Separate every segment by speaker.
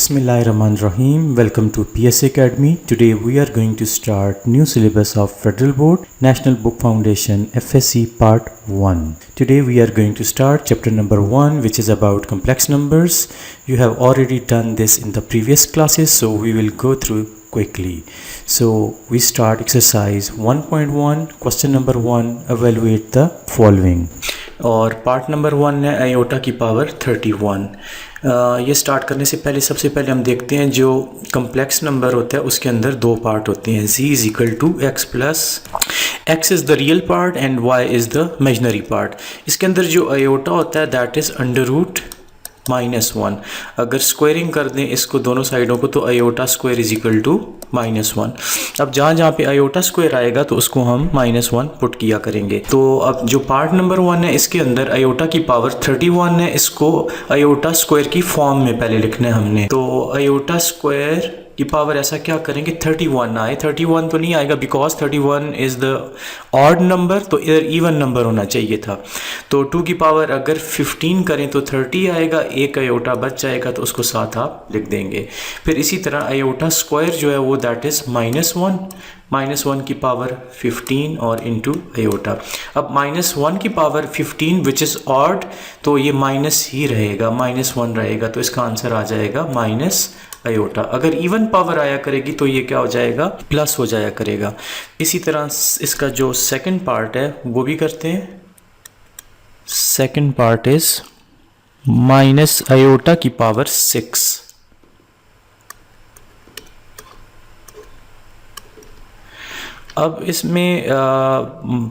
Speaker 1: Bismillahirrahmanirrahim. Welcome to PSA Academy. Today we are going to start new syllabus of Federal Board National Book Foundation FSC Part 1. Today we are going to start chapter number 1, which is about complex numbers. You have already done this in the previous classes, so we will go through quickly. So we start exercise 1.1. Question number 1, evaluate the following. और part number 1 है iota की power 31. ये start करने से पहले सबसे पहले हम देखते हैं जो कम्प्लेक्स नंबर होता है उसके अंदर दो पार्ट होते हैं. z is equal to x plus x is the real part and y is the imaginary part. इसके अंदर जो आयोटा होता है दैट इज़ अंडर रूट -1. अगर स्क्वायरिंग कर दें इसको दोनों साइडों को तो iota square is equal to -1. अब जहाँ जहाँ पे आयोटा स्क्वायर आएगा तो उसको हम -1 पुट किया करेंगे. तो अब जो पार्ट नंबर 1 है इसके अंदर आयोटा की पावर 31 है. इसको आयोटा स्क्वायर की फॉर्म में पहले लिखना है हमने. तो आयोटा स्क्वायर की पावर ऐसा क्या करेंगे 31 आए. 31 तो नहीं आएगा because 31 is the odd number, तो इधर इवन नंबर होना चाहिए था. तो 2 की पावर अगर 15 करें तो 30 आएगा. एक आयोटा बच जाएगा तो उसको साथ आप लिख देंगे. फिर इसी तरह आयोटा स्क्वायर जो है वो दैट इज़ -1 की पावर 15 और इंटू आयोटा. अब -1 की पावर 15 विच इज़ ऑड तो ये माइनस ही रहेगा, -1 रहेगा. तो इसका आंसर आ जाएगा माइनस आयोटा. अगर इवन पावर आया करेगी तो ये क्या हो जाएगा प्लस हो जाया करेगा. इसी तरह इसका जो सेकंड पार्ट है वो भी करते हैं. Second part is minus iota की पावर 6. अब इसमें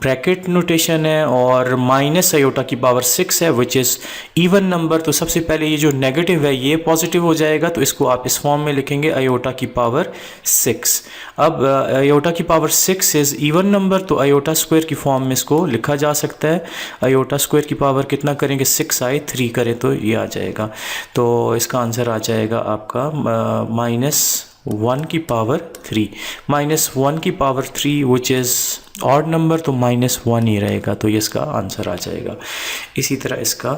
Speaker 1: ब्रैकेट नोटेशन है और माइनस आयोटा की पावर 6 है विच इज़ इवन नंबर. तो सबसे पहले ये जो नेगेटिव है ये पॉजिटिव हो जाएगा तो इसको आप इस फॉर्म में लिखेंगे आयोटा की पावर 6. अब आयोटा की पावर 6 इज़ इवन नंबर तो आयोटा स्क्वायर की फॉर्म में इसको लिखा जा सकता है. आयोटा स्क्वायर की पावर कितना करेंगे 6 आए 3 करें तो ये आ जाएगा. तो इसका आंसर आ जाएगा आपका -1 की पावर 3. -1 की power 3 which is odd number तो -1 ही रहेगा. तो ये इसका आंसर आ जाएगा. इसी तरह इसका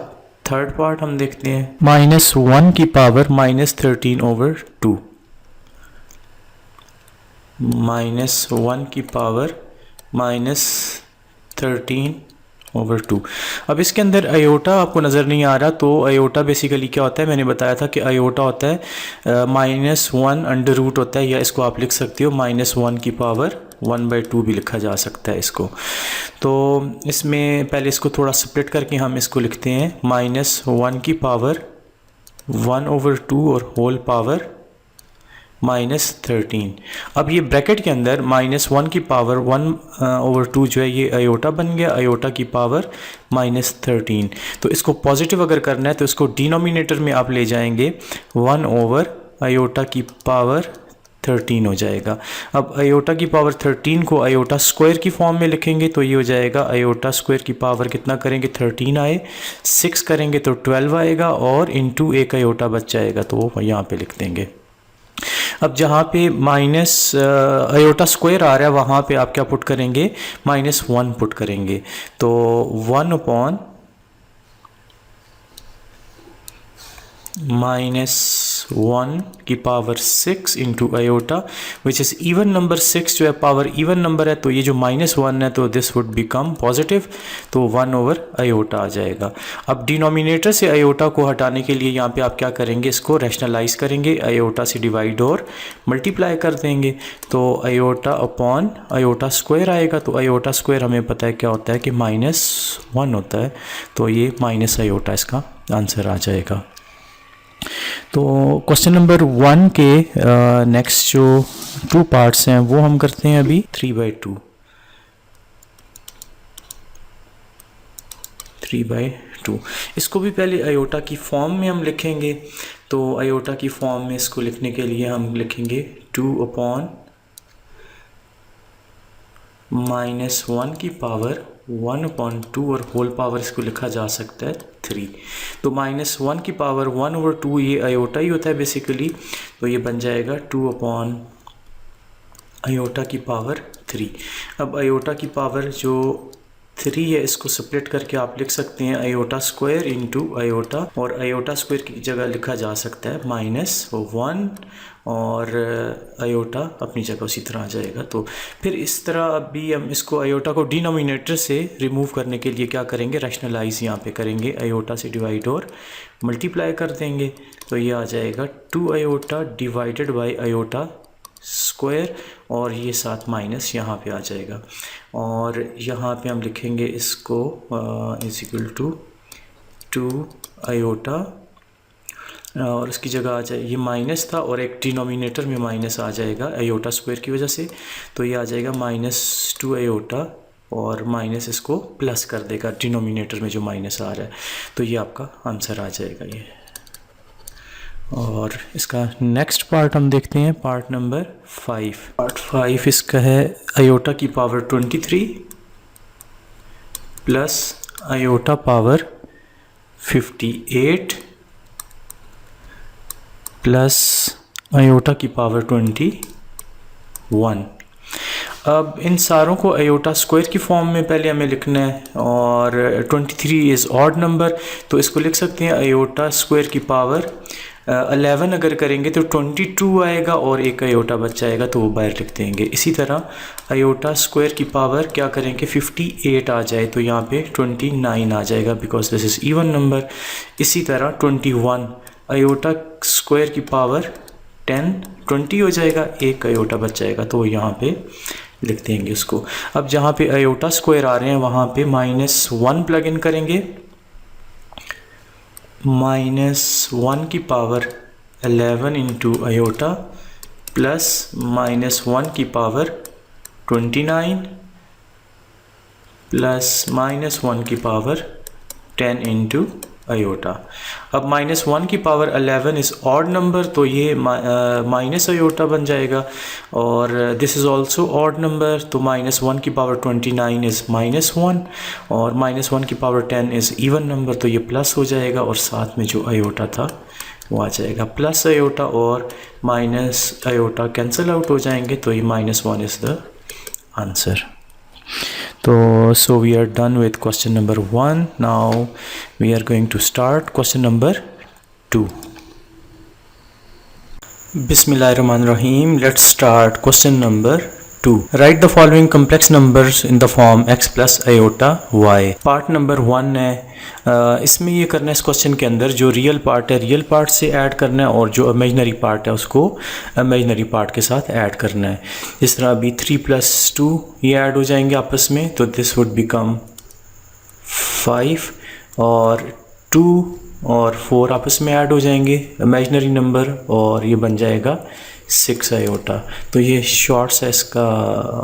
Speaker 1: थर्ड पार्ट हम देखते हैं. -1 की पावर -13/2. -1 की पावर -13/2. अब इसके अंदर आयोटा आपको नज़र नहीं आ रहा तो आयोटा बेसिकली क्या होता है मैंने बताया था कि आयोटा होता है -1 अंडर रूट होता है, या इसको आप लिख सकते हो -1 की पावर 1/2 भी लिखा जा सकता है इसको. तो इसमें पहले इसको थोड़ा स्प्लिट करके हम इसको लिखते हैं -1 की पावर 1/2 और होल पावर -13. अब ये ब्रैकेट के अंदर -1 की पावर 1/2 जो है ये आयोटा बन गया, आयोटा की पावर -13. तो इसको पॉजिटिव अगर करना है तो इसको डिनोमिनेटर में आप ले जाएंगे 1 आयोटा की पावर 13 हो जाएगा. अब आयोटा की पावर 13 को आयोटा स्क्वायर की फॉर्म में लिखेंगे तो ये हो जाएगा आयोटा स्क्वायर की पावर कितना करेंगे 13 आए, 6 करेंगे तो 12 आएगा और इंटू एक आयोटा बच जाएगा तो वो यहाँ पे लिख देंगे. अब जहाँ पे माइनस आयोटा स्क्वायर आ रहा है वहाँ पे आप क्या पुट करेंगे -1 पुट करेंगे. तो 1/-1 की power 6 into iota which is even number. 6 जो है पावर इवन नंबर है तो ये जो -1 है तो दिस वुड बिकम पॉजिटिव तो 1/आयोटा आ जाएगा. अब डिनोमिनेटर से आयोटा को हटाने के लिए यहाँ पे आप क्या करेंगे इसको रैशनलाइज करेंगे, आयोटा से डिवाइड और मल्टीप्लाई कर देंगे तो आयोटा अपॉन आयोटा स्क्वायर आएगा. तो आयोटा स्क्वायर हमें पता है क्या होता है कि -1 होता है तो ये माइनस आयोटा इसका आंसर आ जाएगा. तो क्वेश्चन नंबर 1 के नेक्स्ट जो 2 पार्ट्स हैं वो हम करते हैं अभी 3/2. इसको भी पहले आयोटा की फॉर्म में हम लिखेंगे. तो आयोटा की फॉर्म में इसको लिखने के लिए हम लिखेंगे 2/-1 की पावर 1/2 और होल पावर इसको लिखा जा सकता है 3. तो -1 की पावर 1/2 ये आयोटा ही होता है बेसिकली. तो ये बन जाएगा 2/आयोटा की पावर 3. अब आयोटा की पावर जो 3 है, इसको स्प्लिट करके आप लिख सकते हैं आयोटा स्क्वायर इंटू आयोटा, और आयोटा स्क्वायर की जगह लिखा जा सकता है -1 और आयोटा अपनी जगह उसी तरह आ जाएगा। तो फिर इस तरह अभी हम इसको आयोटा को डिनोमिनेटर से रिमूव करने के लिए क्या करेंगे, रैशनलाइज यहाँ पे करेंगे, आयोटा से डिवाइड और मल्टीप्लाई कर देंगे। तो ये आ जाएगा 2 iota divided by iota square, और ये साथ माइनस यहाँ पे आ जाएगा, और यहाँ पे हम लिखेंगे इसको इज इक्वल टू 2 आयोटा, और इसकी जगह आ जाए, ये माइनस था और एक डिनोमिनेटर में माइनस आ जाएगा आयोटा स्क्वायर की वजह से, तो ये आ जाएगा -2 आयोटा, और माइनस इसको प्लस कर देगा डिनोमिनेटर में जो माइनस आ रहा है, तो ये आपका आंसर आ जाएगा ये। और इसका नेक्स्ट पार्ट हम देखते हैं, पार्ट नंबर 5। पार्ट 5 इसका है आयोटा की power 23 plus iota power 58 plus iota की पावर 21। अब इन सारों को आयोटा स्क्वायर की फॉर्म में पहले हमें लिखना है, और 23 इज़ ऑड नंबर, तो इसको लिख सकते हैं आयोटा स्क्वायर की पावर 11 अगर करेंगे तो 22 आएगा और एक आयोटा बच जाएगा, तो वो बाहर लिख देंगे। इसी तरह आयोटा स्क्वायर की पावर क्या करेंगे 58 आ जाए तो यहाँ पे 29 आ जाएगा, because this is even number. इसी तरह 21 आयोटा स्क्वायर की पावर 20 हो जाएगा, एक आयोटा बच जाएगा, तो यहाँ पे लिख देंगे उसको। अब जहाँ पे आयोटा स्क्वायर आ रहे हैं वहाँ पे -1 प्लग इन करेंगे, -1 की पावर 11 इंटू आयोटा प्लस -1 की पावर 29 प्लस -1 की पावर 10 इंटू आयोटा। अब -1 की पावर 11 इज़ ऑड नंबर, तो ये माइनस आयोटा बन जाएगा, और this is also odd number, तो -1 की पावर 29 इज़ -1, और -1 की पावर 10 इज़ इवन नंबर, तो ये प्लस हो जाएगा, और साथ में जो आयोटा था वो आ जाएगा। प्लस आयोटा और माइनस आयोटा कैंसिल आउट हो जाएंगे, तो ये -1 is the answer. So we are done with question number 1. Now we are going to start question number 2. Bismillahirrahmanirrahim. Let's start question number 2. Write the following complex numbers in the form x plus iota y. Part number 1 है, इसमें ये करना है इस question के अंदर जो real part है रियल पार्ट से ऐड करना है, और जो इमेजनरी पार्ट है उसको इमेजनरी पार्ट के साथ ऐड करना है। इस तरह अभी 3 + 2 ये ऐड हो जाएंगे आपस में, तो दिस वुड बिकम 5, और 2 और 4 आपस में ऐड हो जाएंगे इमेजनरी नंबर, और ये बन जाएगा 6 आयोटा। तो ये शॉर्ट सा इसका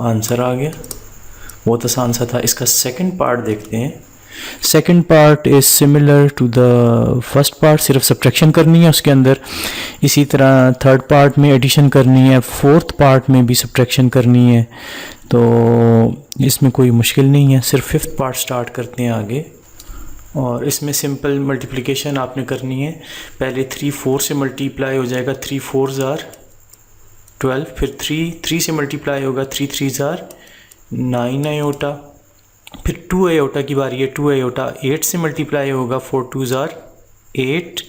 Speaker 1: आंसर आ गया, बहुत आसान सा था। इसका सेकंड पार्ट देखते हैं। Second part is similar to the first part, सिर्फ सब्ट्रैक्शन करनी है उसके अंदर। इसी तरह थर्ड पार्ट में एडिशन करनी है, फोर्थ पार्ट में भी सब्ट्रैक्शन करनी है, तो इसमें कोई मुश्किल नहीं है। सिर्फ फिफ्थ पार्ट स्टार्ट करते हैं आगे, और इसमें सिंपल मल्टीप्लिकेशन आपने करनी है। पहले 3 4 से मल्टीप्लाई हो जाएगा, 3 4 ज़ार 12, फिर 3 से मल्टीप्लाई होगा, 3 3 ज़ार 9 आयोटा, फिर 2 आयोटा की बारी है, 2 आयोटा 8 से मल्टीप्लाई होगा, 4 2 ज़ार 8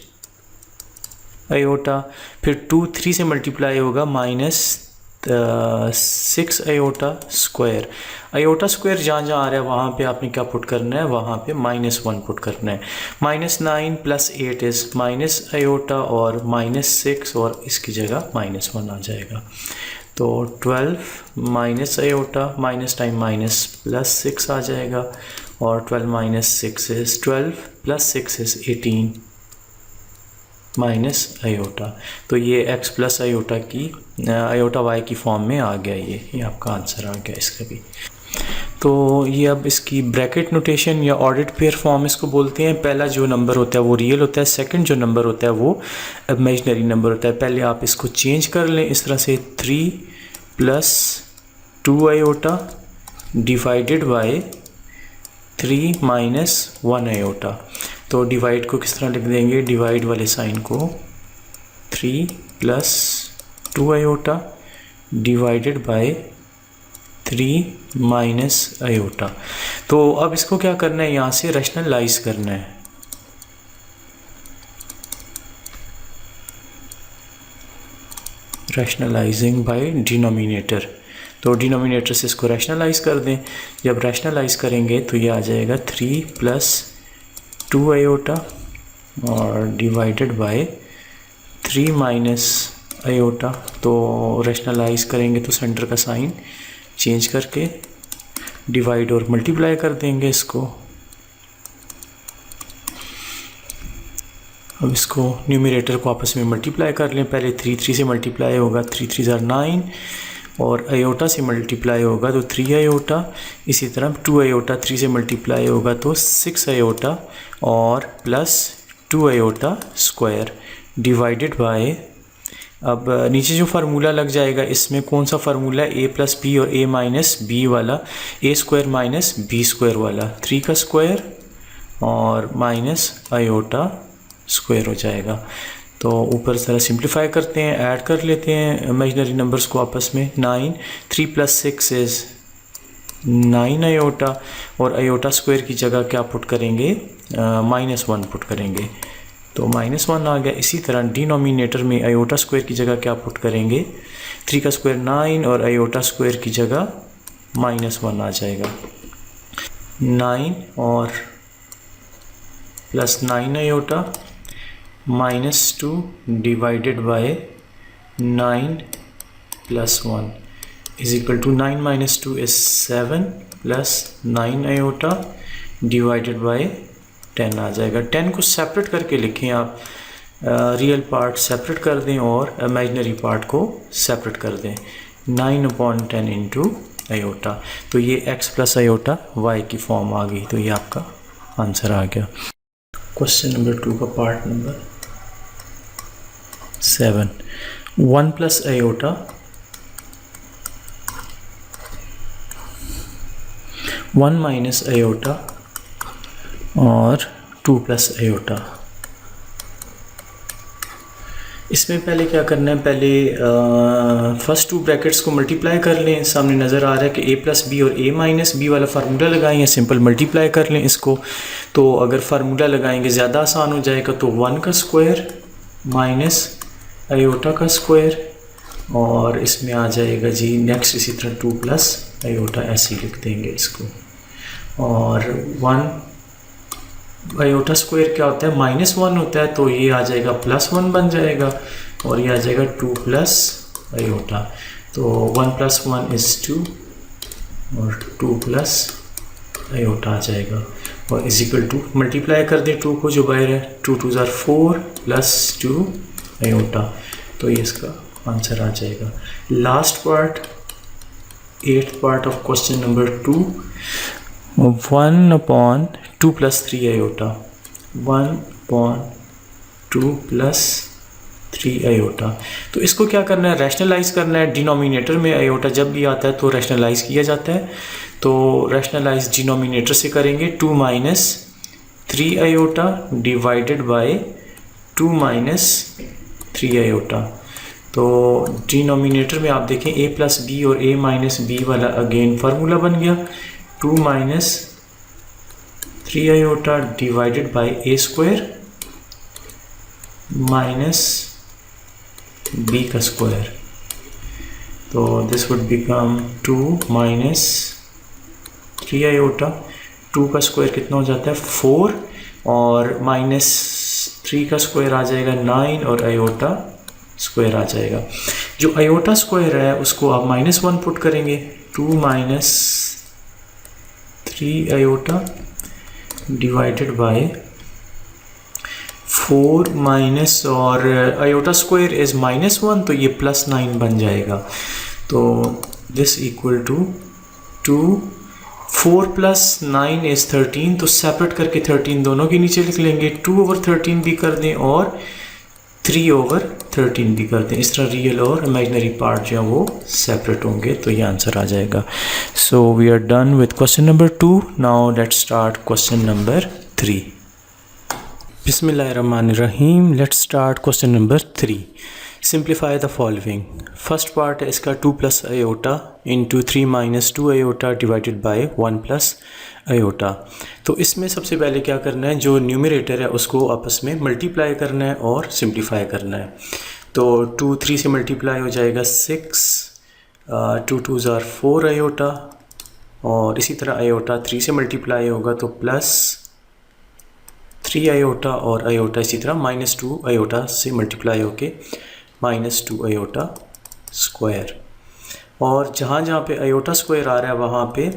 Speaker 1: आयोटा, फिर 2 3 से मल्टीप्लाई होगा -6 आयोटा स्क्वायर। आयोटा स्क्वायर जहाँ जहाँ आ रहा है वहाँ पे आपने क्या पुट करना है, वहाँ पे -1 पुट करना है। -9 + 8 इज़ माइनस आयोटा, और -6 और इसकी जगह -1 आ जाएगा, तो 12 minus iota, minus time minus +6 आ जाएगा, और 12 - 6 इज़ 12 + 6 इज़ 18 माइनस आयोटा। तो ये x प्लस आयोटा की आयोटा y की फॉर्म में आ गया, ये आपका आंसर आ गया इसका भी। तो ये अब इसकी ब्रैकेट नोटेशन या ऑडिट पेयर फॉर्म इसको बोलते हैं। पहला जो नंबर होता है वो रियल होता है, सेकंड जो नंबर होता है वो इमेजिनरी नंबर होता है। पहले आप इसको चेंज कर लें इस तरह से, 3 + 2 आयोटा डिवाइडेड बाय 3 - 1 आयोटा। तो डिवाइड को किस तरह लिख देंगे, डिवाइड वाले साइन को 3 + 2 iota divided by 3 minus iota. तो अब इसको क्या करना है, यहाँ से रैशनलाइज करना है। रैशनलाइजिंग बाय डिनोमिनेटर, तो डिनोमिनेटर से इसको रैशनलाइज कर दें। जब रैशनलाइज करेंगे तो ये आ जाएगा 3 + 2 आयोटा और डिवाइडेड बाय 3 माइनस आयोटा। तो रैशनलाइज करेंगे तो सेंटर का साइन चेंज करके डिवाइड और मल्टीप्लाई कर देंगे इसको। अब इसको न्यूमरेटर को आपस में मल्टीप्लाई कर लें। पहले 3 से मल्टीप्लाई होगा, 3 3 = 9 और आयोटा से मल्टीप्लाई होगा तो 3 आयोटा। इसी तरह 2 आयोटा 3 से मल्टीप्लाई होगा तो 6 आयोटा और plus 2 iota square divided by, अब नीचे जो फार्मूला लग जाएगा इसमें कौन सा फार्मूला है, a + b और a - b वाला, a² - b² वाला, 3 का स्क्वायर और माइनस आयोटा स्क्वायर हो जाएगा। तो ऊपर ज़रा सिंप्लीफाई करते हैं, ऐड कर लेते हैं इमेजिनरी नंबर्स को आपस में। 9, 3 + 6 = 9 आयोटा और आयोटा स्क्वायर की जगह क्या पुट करेंगे, -1 पुट करेंगे तो -1 आ गया। इसी तरह डिनोमिनेटर में आयोटा स्क्वायर की जगह क्या पुट करेंगे, 3 का स्क्वायर 9 और आयोटा स्क्वायर की जगह -1 आ जाएगा। 9 और plus 9 iota -2 divided by 9 + 1 = 9 - 2 = 7 plus 9 iota divided bye 10 आ जाएगा। 10 को सेपरेट करके लिखें आप, रियल पार्ट सेपरेट कर दें और इमेजिनरी पार्ट को सेपरेट कर दें। 9/10 इंटू आयोटा, तो ये x + आयोटा y की फॉर्म आ गई। तो ये आपका आंसर आ गया। क्वेश्चन नंबर 2 का part number 7, 1 + iota 1 minus iota और 2 + आयोटा। इसमें पहले क्या करना है, पहले फर्स्ट 2 ब्रैकेट्स को मल्टीप्लाई कर लें। सामने नज़र आ रहा है कि a + b और a - b वाला फार्मूला लगाएं या सिंपल मल्टीप्लाई कर लें इसको। तो अगर फार्मूला लगाएंगे ज़्यादा आसान हो जाएगा। तो 1 का स्क्वायर माइनस आयोटा का स्क्वायर और इसमें आ जाएगा जी नेक्स्ट इसी तरह 2 + आयोटा, ऐसे ही लिख देंगे इसको। और 1 आयोटा स्क्वायर क्या होता है, -1 होता है, तो ये आ जाएगा +1 बन जाएगा और ये आ जाएगा 2 + आयोटा। तो 1 + 1 = 2 और 2 + आयोटा आ जाएगा और = मल्टीप्लाई कर दें 2 को जो बाहर है, 2 × 2 = 4 + 2 आयोटा। तो ये इसका आंसर आ जाएगा। Last part, 8th part of question number 2, 1/2 + 3 iota, 1/2 + 3 iota. तो इसको क्या करना है, रैशनलाइज करना है। डिनोमिनेटर में आयोटा जब भी आता है तो रैशनलाइज किया जाता है। तो रैशनलाइज डिनोमिनेटर से करेंगे, 2 - 3 आयोटा डिवाइडेड बाय 2 - 3 आयोटा। तो डिनोमिनेटर में आप देखें a + b और a - b वाला अगेन फार्मूला बन गया। 2 - 3 iota divided bye a² minus b का स्क्वायर। तो दिस वुड बिकम 2 - 3 आयोटा, 2 का स्क्वायर कितना हो जाता है 4 और -3 का स्क्वायर आ जाएगा 9 और आयोटा स्क्वायर आ जाएगा। जो आयोटा स्क्वायर है उसको आप -1 पुट करेंगे। 2 - 3 आयोटा डिवाइडेड बाय 4 माइनस और आयोटा स्क्वायर इज -1, तो ये +9 बन जाएगा। तो दिस = 2 4 + 9 = 13। तो सेपरेट करके 13 दोनों के नीचे लिख लेंगे। 2/13 भी कर दें और 3/13 भी कर दें। इस तरह रियल और इमेजिनरी पार्ट जो है वो सेपरेट होंगे। तो ये आंसर आ जाएगा। So we are done with question number 2। Now let's start question number 3। बिस्मिल्लाहिर्रहमानिर्रहीम। Let's start question number 3। Simplify the following. First part है इसका 2 + iota into 3 minus 2 iota divided by 1 plus iota. तो इसमें सबसे पहले क्या करना है, जो न्यूमरेटर है उसको आपस में मल्टीप्लाई करना है और सिंप्लीफाई करना है। तो 2 3 से मल्टीप्लाई हो जाएगा 6, 2 2 ज़ार 4 आयोटा, और इसी तरह आयोटा 3 से मल्टीप्लाई होगा तो प्लस 3 आयोटा, और आयोटा इसी तरह माइनस 2 आयोटा से मल्टीप्लाई होके माइनस 2 आयोटा स्क्वायर। और जहाँ जहाँ पे आयोटा स्क्वायर आ रहा है वहाँ पे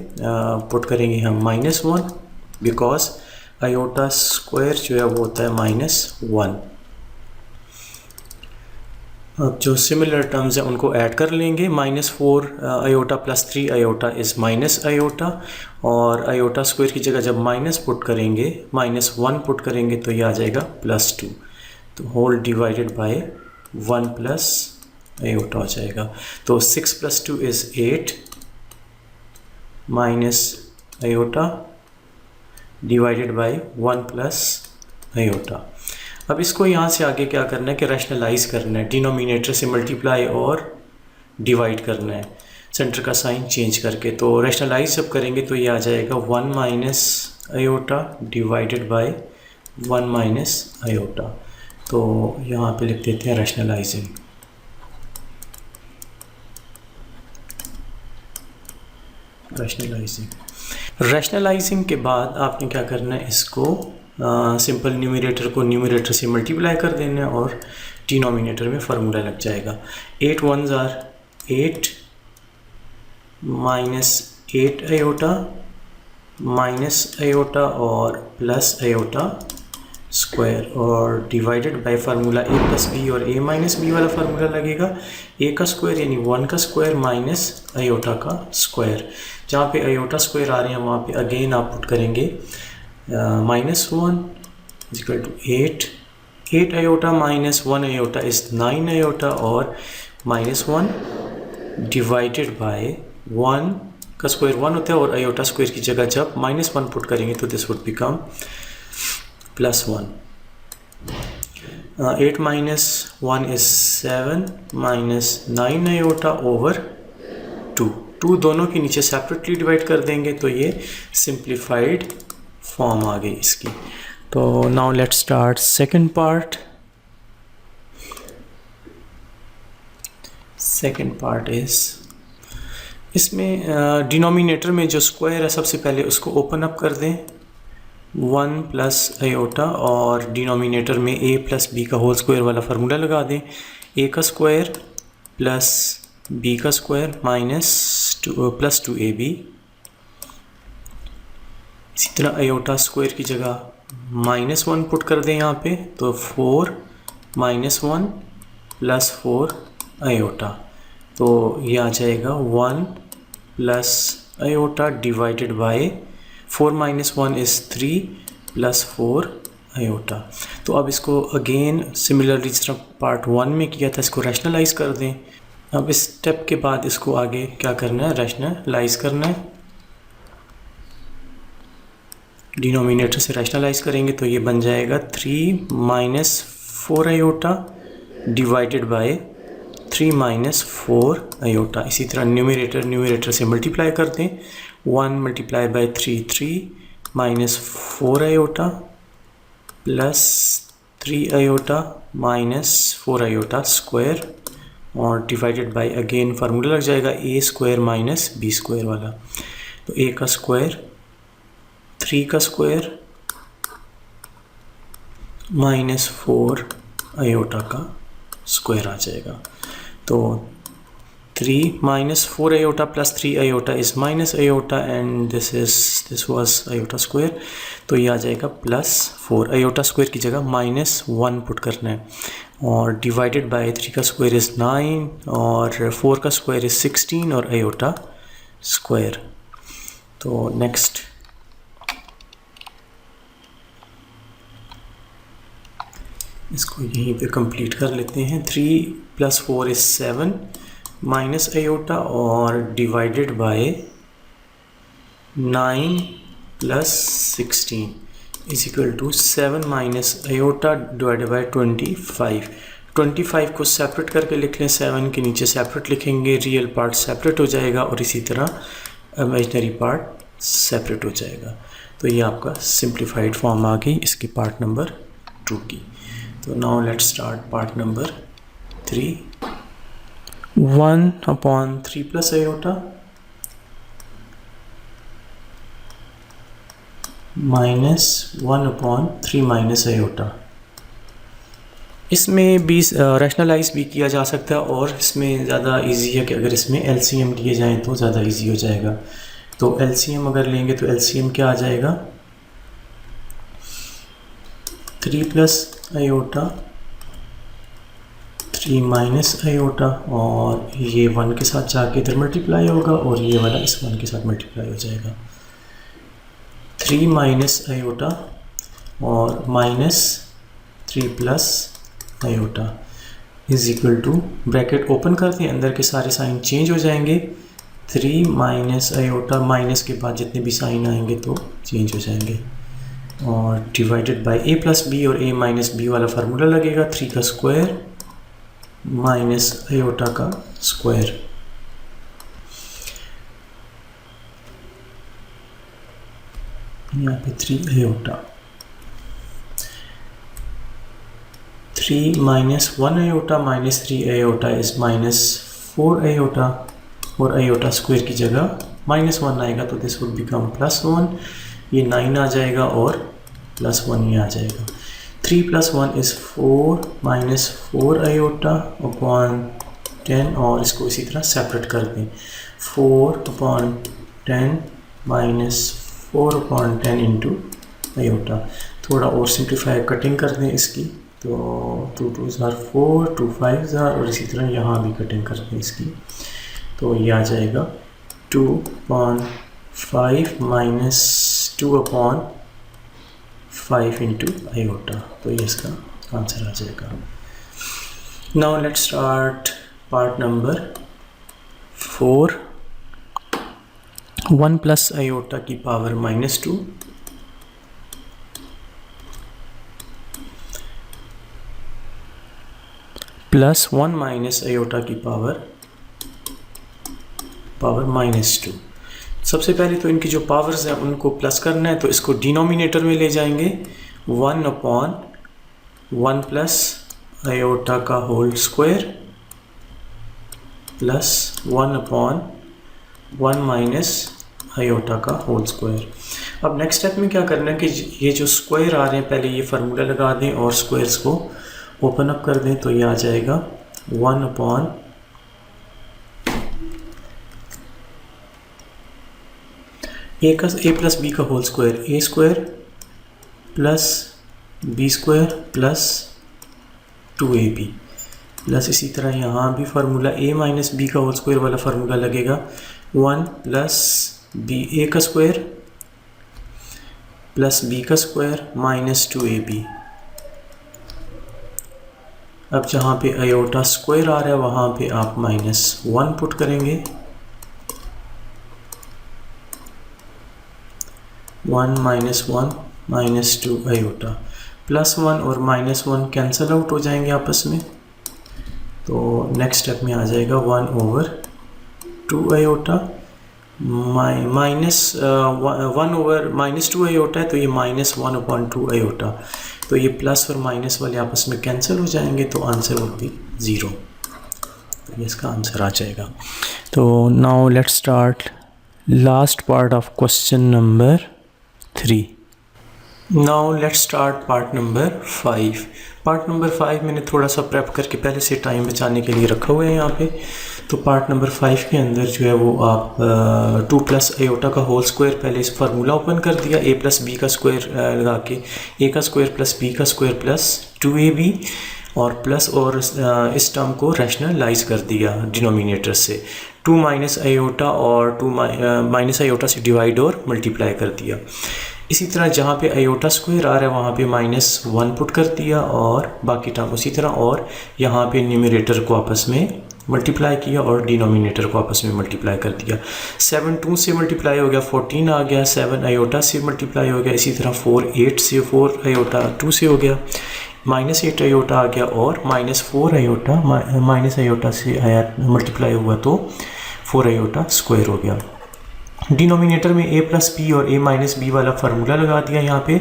Speaker 1: पुट करेंगे हम -1, बिकॉज आयोटा स्क्वायर जो है वो होता है -1। अब जो सिमिलर टर्म्स हैं उनको ऐड कर लेंगे। -4 iota plus 3 iota is minus iota, और आयोटा स्क्वायर की जगह जब माइनस पुट करेंगे, -1 पुट करेंगे तो ये आ जाएगा +2, तो whole divided by 1 plus iota हो जाएगा। तो 6 + 2 is 8 minus iota divided by 1 plus iota. अब इसको यहाँ से आगे क्या करना है कि रैशनलाइज करना है, डिनोमिनेटर से मल्टीप्लाई और डिवाइड करना है सेंटर का साइन चेंज करके। तो रैशनलाइज जब करेंगे तो ये आ जाएगा 1 minus iota divided by 1 minus iota. तो यहाँ पे लिख देते हैं रैशनलाइजिंग। रैशनलाइजिंग के बाद आपने क्या करना है, इसको सिंपल न्यूमरेटर को न्यूमरेटर से मल्टीप्लाई कर देना है और डिनोमिनेटर में फार्मूला लग जाएगा। 8 1 ज़ार 8 माइनस 8 आयोटा माइनस आयोटा और प्लस आयोटा स्क्वायर, और divided by formula a plus B और a माइनस बी वाला फार्मूला लगेगा। a का स्क्वायर यानी 1 का स्क्वायर माइनस आयोटा का स्क्वायर। जहाँ पे आयोटा स्क्वायर आ रहे हैं वहाँ पे अगेन आप पुट करेंगे -1 equal to 8 iota minus 1 iota is 9 iota, और -1 डिवाइडेड बाय 1 का स्क्वायर 1 होता है, और आयोटा स्क्वायर की जगह जब -1 पुट करेंगे तो this would become +1। 8 minus 1 is 7 minus 9 iota over 2 दोनों के नीचे सेपरेटली डिवाइड कर देंगे तो ये सिंप्लीफाइड फॉर्म आ गई इसकी। तो now let's start second part. Second part is, इसमें डिनोमिनेटर में जो स्क्वायर है सबसे पहले उसको ओपन अप कर दें 1 प्लस आयोटा, और डिनोमिनेटर में a प्लस बी का होल स्क्वायर वाला फार्मूला लगा दें। a का स्क्वायर प्लस b का स्क्वायर माइनस प्लस 2ab। इसी तरह आयोटा स्क्वायर की जगह -1 पुट कर दें यहाँ पे, तो 4 -1 प्लस 4 आयोटा, तो ये आ जाएगा 1 plus iota divided bye 4 minus 1 is 3 plus 4 iota. तो अब इसको अगेन सिमिलरली जिस तरह पार्ट 1 में किया था इसको रैशनलाइज कर दें। अब इस स्टेप के बाद इसको आगे क्या करना है, रैशनलाइज करना है। डिनोमिनेटर से रैशनलाइज करेंगे तो ये बन जाएगा 3 minus 4 iota divided by 3 minus 4 iota. इसी तरह न्यूमरेटर से मल्टीप्लाई कर दें। 1 multiply by 3 minus 4 iota plus 3 iota minus 4 iota square, और डिवाइडेड बाय अगेन फार्मूला लग जाएगा a square minus b square वाला। तो a का स्क्वायर 3 का स्क्वायर माइनस 4 आयोटा का स्क्वायर आ जाएगा। तो 3 minus 4 iota plus 3 iota is minus iota, and this was iota square, तो ये आ जाएगा +4। आयोटा स्क्वायर की जगह -1 पुट करना है, और डिवाइडेड बाय 3 का स्क्वायर इज़ 9 और 4 का स्क्वायर इज़ 16 और आयोटा स्क्वायर। तो नेक्स्ट इसको यहीं पे कंप्लीट कर लेते हैं। 3 + 4 इज़ 7 माइनस आयोटा, और divided by 9 + 16 is equal to 7 minus iota divided by 25। 25 को सेपरेट करके लिख लें, 7 के नीचे सेपरेट लिखेंगे, रियल पार्ट सेपरेट हो जाएगा और इसी तरह इमेजिनरी पार्ट सेपरेट हो जाएगा। तो ये आपका सिंप्लीफाइड फॉर्म आ गई इसकी पार्ट नंबर 2 की। तो now let's start part number 3। 1/3 plus iota minus 1/3 minus iota. इसमें भी रैशनलाइज भी किया जा सकता है और इसमें ज़्यादा इजी है कि अगर इसमें एलसीएम लिए जाएं तो ज़्यादा इजी हो जाएगा। तो एलसीएम अगर लेंगे तो एलसीएम क्या आ जाएगा, 3 प्लस आयोटा 3 माइनस आयोटा, और ये 1 के साथ जाके इधर मल्टीप्लाई होगा और ये वाला इस 1 के साथ मल्टीप्लाई हो जाएगा। 3 माइनस आयोटा और minus 3 plus iota is equal to, bracket open करते हैं, अंदर के सारे साइन चेंज हो जाएंगे। 3 माइनस आयोटा, माइनस के बाद जितने भी साइन आएंगे तो चेंज हो जाएंगे, और divided by a plus B, और a माइनस बी वाला फार्मूला लगेगा, 3 का स्क्वायर माइनस आयोटा का स्क्वायर। यहाँ पे 3 iota, 3 minus 1 iota minus 3 iota is minus 4 iota, और आयोटा स्क्वायर की जगह -1 आएगा तो दिस वुड बिकम +1, ये 9 आ जाएगा और +1 ये आ जाएगा। 3 + 1 इज़ 4 माइनस 4 आयोटा अपॉन 10, और इसको इसी तरह सेपरेट कर दें, 4/10 माइनस 4/10 इंटू आयोटा। थोड़ा और सिंप्लीफाई कटिंग कर दें इसकी, तो 2 2s are 4, 2 5s are, और इसी तरह यहाँ भी कटिंग कर दें इसकी, तो ये आ जाएगा 2/5 माइनस 2/5 इंटू आयोटा, तो ये इसका आंसर आ जाएगा। Now let's start part number 4। 1 plus iota की पावर -2 प्लस 1 माइनस आयोटा की पावर -2। सबसे पहले तो इनकी जो पावर्स हैं उनको प्लस करना है, तो इसको डिनोमिनेटर में ले जाएंगे, 1/1 प्लस आयोटा का whole square plus 1/1 minus iota का होल स्क्वायर। अब नेक्स्ट स्टेप में क्या करना है कि ये जो स्क्वायर आ रहे हैं पहले ये फार्मूला लगा दें और स्क्वायर्स को ओपन अप कर दें, तो ये आ जाएगा 1/, a प्लस बी का whole square, a square plus b square plus 2ab, plus इसी तरह यहाँ भी फार्मूला a माइनस बी का होल स्क्वायर वाला फार्मूला लगेगा, 1 प्लस b a का स्क्वायर प्लस b का स्क्वायर माइनस 2ab। अब जहाँ पे आयोटा स्क्वायर आ रहा है वहाँ पे आप -1 पुट करेंगे, 1 -1 -2 आयोटा, +1 और -1 कैंसिल आउट हो जाएंगे आपस में, तो नेक्स्ट स्टेप में आ जाएगा 1/2 आयोटा, माइनस 1/-2 आयोटा है तो ये -1/2 आयोटा, तो ये प्लस और माइनस वाले आपस में कैंसिल हो जाएंगे, तो आंसर वुड बी 0, तो ये इसका आंसर आ जाएगा। तो now let's start last part of question number 3। Now let's start part number 5। Part number 5 मैंने थोड़ा सा प्रेप करके पहले से टाइम बचाने के लिए रखा हुआ है यहाँ पे। तो पार्ट नंबर 5 के अंदर जो है वो आप 2 प्लस आयोटा का होल स्क्वायर, पहले इस फार्मूला ओपन कर दिया, a प्लस बी का स्क्वायर लगा के a का स्क्वायर प्लस b का स्क्वायर प्लस 2ab, और प्लस और इस टर्म को रैशनलाइज कर दिया डिनोमिनेटर से, 2 माइनस आयोटा और 2 माइनस आयोटा से डिवाइड और मल्टीप्लाई कर दिया। इसी तरह जहाँ पे आयोटा स्क्वायर आ रहा है वहाँ पे -1 पुट कर दिया और बाकी टर्म उसी तरह, और यहाँ पे न्यूमरेटर को आपस में मल्टीप्लाई किया और डिनोमिनेटर को आपस में मल्टीप्लाई कर दिया। 7 2 से मल्टीप्लाई हो गया, 14 आ गया, 7 आयोटा से मल्टीप्लाई हो गया, इसी तरह 4 8 से, 4 आयोटा 2 से हो गया, -8 आयोटा आ गया और -4 आयोटा माइनस आयोटा से आया मल्टीप्लाई हुआ तो 4 आयोटा स्क्वायर हो गया। डिनोमिनेटर में a प्लस बी और a माइनस बी वाला फार्मूला लगा दिया यहाँ पे,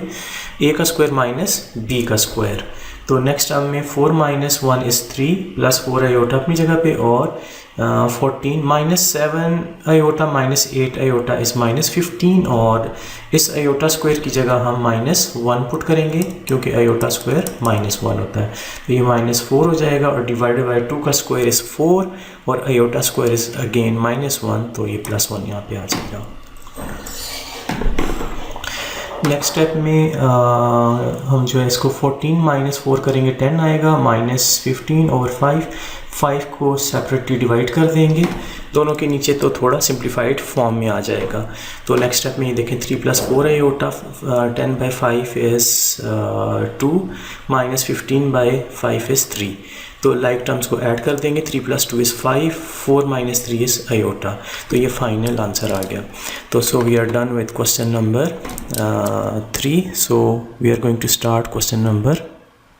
Speaker 1: a का स्क्वायर माइनस b का स्क्वायर। तो नेक्स्ट टर्म में 4 माइनस 1 इज़ 3 प्लस 4 आयोटा अपनी जगह पे और 14 -7 आयोटा -8 आयोटा इज़ -15 और इस आयोटा स्क्वायर की जगह हम -1 पुट करेंगे क्योंकि आयोटा स्क्वायर -1 होता है। तो ये -4 हो जाएगा और डिवाइडेड बाई 2 का स्क्वायर इज़ 4 और आयोटा स्क्वायर इज़ अगेन -1, तो ये +1 यहाँ पे आ जाएगा। नेक्स्ट स्टेप में हम जो है इसको 14 माइनस 4 करेंगे 10 आएगा, -15 और 5 को सेपरेटली डिवाइड कर देंगे दोनों के नीचे, तो थोड़ा सिंप्लीफाइड फॉर्म में आ जाएगा। तो नेक्स्ट स्टेप में ये देखें 3 + 4 आयोटा 10/5 इज़ 2 -15/5 इज़ 3। तो लाइक टर्म्स को ऐड कर देंगे, 3 + 2 इज़ 5, 4 - 3 इज़ आयोटा। तो ये फाइनल आंसर आ गया। तो so we are done with question number 3। So we are going to start question number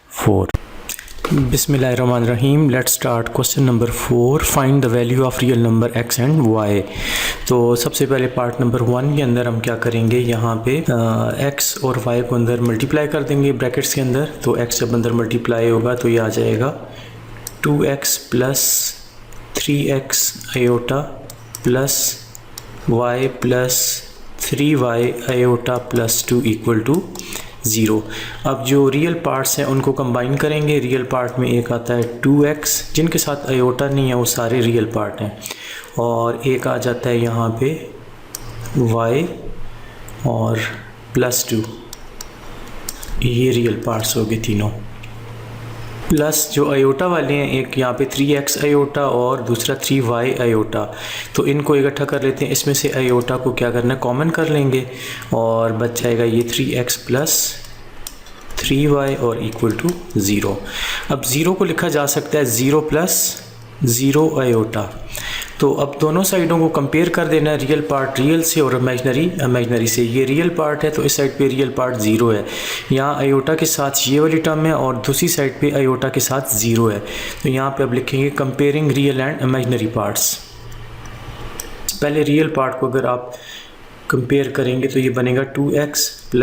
Speaker 1: 4। बिस्मिल्लाहिर्रहमानिर्रहीम। Let's start question number 4। Find the value of real number x and y। तो सबसे पहले part number 1 के अंदर हम क्या करेंगे, यहाँ पे x और y को अंदर मल्टीप्लाई कर देंगे ब्रैकेट्स के अंदर। तो x जब अंदर मल्टीप्लाई होगा तो ये आ जाएगा 2x + 3x iota plus y + 3y iota + 2 = 0। अब जो रियल पार्ट्स हैं उनको कंबाइन करेंगे। रियल पार्ट में एक आता है 2x, जिनके साथ आयोटा नहीं है वो सारे रियल पार्ट हैं, और एक आ जाता है यहाँ पे y और +2, ये रियल पार्ट्स हो गए तीनों। प्लस जो आयोटा वाले हैं, एक यहाँ पे 3x आयोटा और दूसरा 3y आयोटा, तो इनको इकट्ठा कर लेते हैं। इसमें से आयोटा को क्या करना है, कॉमन कर लेंगे और बच जाएगा ये 3x + 3y और = 0। अब 0 को लिखा जा सकता है 0 + 0 आयोटा। तो अब दोनों साइडों को कंपेयर कर देना है, रियल पार्ट रियल से और इमेजनरी से। ये रियल पार्ट है तो इस साइड पे रियल पार्ट 0 है, यहाँ आयोटा के साथ ये वाली टर्म है और दूसरी साइड पे आयोटा के साथ 0 है। तो यहाँ पे अब लिखेंगे comparing real and imaginary parts. पहले रियल पार्ट को अगर आप कंपेयर करेंगे तो ये बनेगा 2x +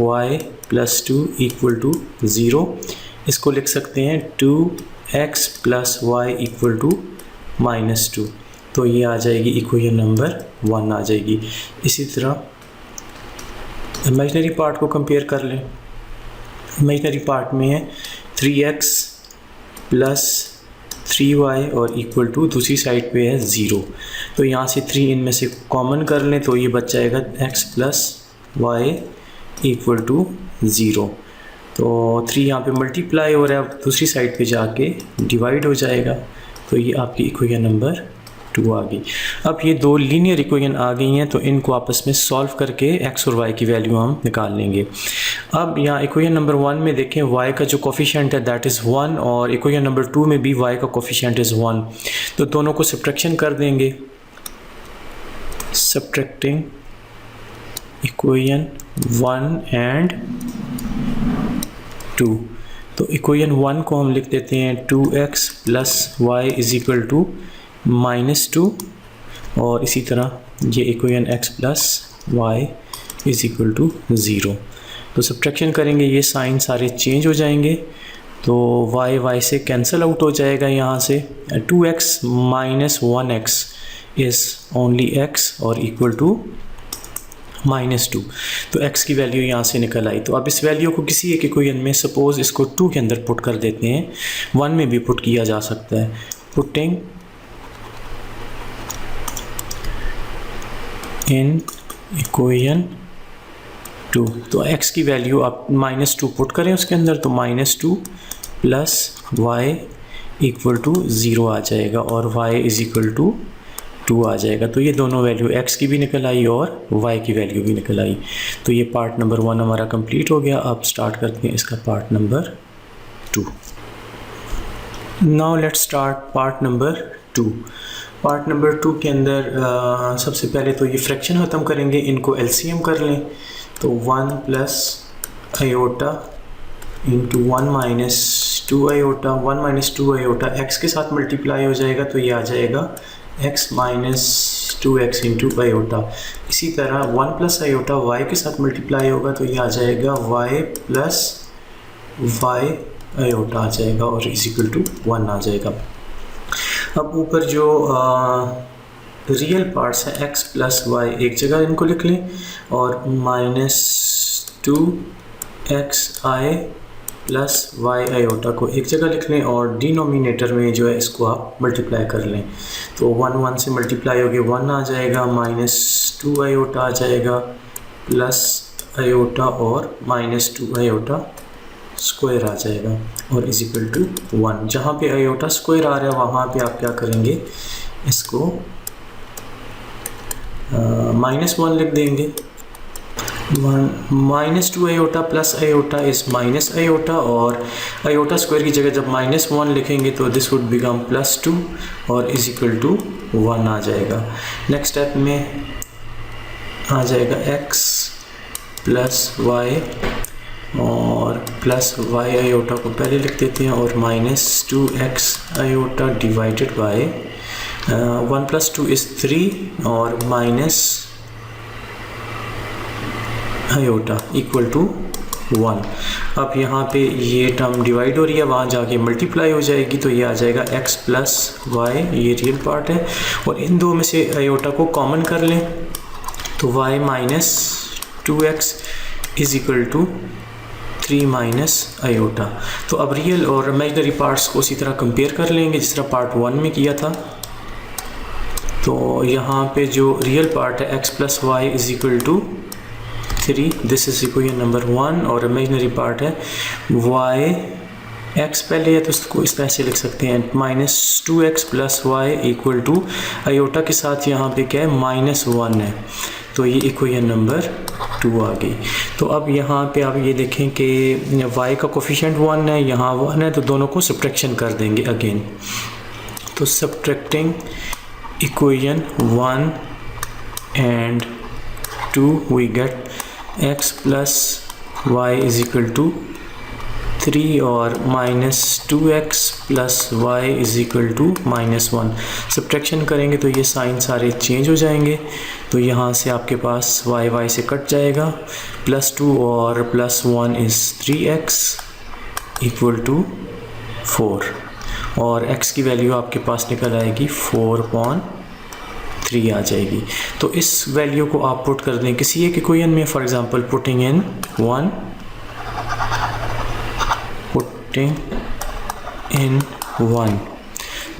Speaker 1: y + 2 = 0। इसको लिख सकते हैं 2x + y = -2। तो ये आ जाएगी इक्वेशन नंबर 1 आ जाएगी। इसी तरह इमेजनरी पार्ट को कंपेयर कर लें। इमेजनरी पार्ट में है 3x + 3y और = दूसरी साइड पे है 0। तो यहाँ से 3 इनमें से कॉमन कर लें तो ये बच जाएगा x + y = 0। तो 3 यहाँ पे मल्टीप्लाई हो रहा है, अब दूसरी साइड पे जाके डिवाइड हो जाएगा। तो ये आपकी इक्वेशन नंबर 2 आ गई। अब ये दो लीनियर इक्वेशन आ गई हैं, तो इनको आपस में सॉल्व करके x और y की वैल्यू हम निकाल लेंगे। अब यहाँ इक्वेशन नंबर 1 में देखें y का जो कोफिशिएंट है दैट इज़ 1 और इक्वेशन नंबर 2 में भी y का कोफिशिएंट इज़ 1। तो दोनों को सब्ट्रैक्शन कर देंगे। Subtracting equation 1 and 2। तो इक्वेशन 1 को हम लिख देते हैं 2x + y = -2 और इसी तरह ये इक्वेशन x + y = 0। तो सब्ट्रैक्शन करेंगे, ये साइन सारे चेंज हो जाएंगे, तो y से कैंसिल आउट हो जाएगा। यहाँ से 2x - 1x is only x और = -2। तो x की वैल्यू यहाँ से निकल आई। तो अब इस वैल्यू को किसी एक इक्वेशन में, सपोज इसको 2 के अंदर पुट कर देते हैं, 1 में भी पुट किया जा सकता है। पुटिंग इन इक्वेशन 2, तो x की वैल्यू आप -2 पुट करें उसके अंदर, तो -2 + y = 0 आ जाएगा और y = 2 आ जाएगा। तो ये दोनों वैल्यू x की भी निकल आई और y की वैल्यू भी निकल आई। तो ये पार्ट नंबर 1 हमारा कंप्लीट हो गया। अब स्टार्ट करते हैं इसका part number 2। Now let's start part number 2। Part number 2 के अंदर सबसे पहले तो ये फ्रैक्शन ख़त्म करेंगे, इनको LCM कर लें। तो 1 + iota into 1 minus 2 iota, 1 minus 2 iota x के साथ मल्टीप्लाई हो जाएगा तो ये आ जाएगा x minus 2x into iota. इसी तरह 1 प्लस आयोटा y के साथ मल्टीप्लाई होगा तो ये आ जाएगा y प्लस y आयोटा आ जाएगा और इज इक्वल टू 1 आ जाएगा। अब ऊपर जो रियल पार्ट्स हैं x प्लस वाई एक जगह इनको लिख लें और minus 2xi plus Y iota को एक जगह लिख लें और डिनोमिनेटर में जो है इसको आप मल्टीप्लाई कर लें। तो 1 1 से मल्टीप्लाई होगी 1 आ जाएगा, माइनस 2 आयोटा आ जाएगा प्लस आयोटा और माइनस 2 आयोटा स्क्वायर आ जाएगा और इज इक्वल टू 1। जहाँ पे आयोटा स्क्वायर आ रहा है वहाँ पे आप क्या करेंगे, इसको -1 लिख देंगे। Minus 2 iota plus iota is minus iota और आयोटा स्क्वायर की जगह जब -1 लिखेंगे तो दिस वुड बिकम +2 और इज इक्वल टू 1 आ जाएगा। नेक्स्ट स्टेप में आ जाएगा x प्लस वाई और प्लस वाई आयोटा को पहले लिख देते हैं और minus 2x iota divided by 1 plus 2 is 3 और माइनस आयोटा इक्वल टू 1। अब यहाँ पे ये टर्म डिवाइड हो रही है, वहाँ जाके मल्टीप्लाई हो जाएगी तो ये आ जाएगा x प्लस वाई, ये रियल पार्ट है और इन दो में से आयोटा को कॉमन कर लें तो y minus 2x is equal to 3 minus iota. तो अब रियल और इमेजिनरी पार्ट्स को उसी तरह कंपेयर कर लेंगे जिस तरह पार्ट 1 में किया था। तो यहाँ पे जो रियल पार्ट है x plus y is equal to 3, this is equation number 1 और इमेजिनरी पार्ट है y, x पहले है तो इसको इस तरह से लिख सकते हैं minus 2x plus y equal to iota के साथ यहाँ पे क्या है -1 है तो ये इक्वेशन नंबर 2 आ गई। तो अब यहाँ पे आप ये देखें कि y का कोफिशिएंट 1 है, यहाँ 1 है तो दोनों को सब्ट्रैक्शन कर देंगे अगेन। तो subtracting equation 1 and 2 we get x plus y is equal to 3 और minus 2x plus y is equal to -1। Subtraction करेंगे तो ये साइन सारे चेंज हो जाएंगे तो यहाँ से आपके पास y से कट जाएगा, +2 और +1 इज़ 3x इक्वल टू 4 और x की वैल्यू आपके पास निकल आएगी 4/3 आ जाएगी। तो इस वैल्यू को आप पुट कर दें किसी एक इक्वेशन में, फॉर एग्जांपल पुटिंग इन 1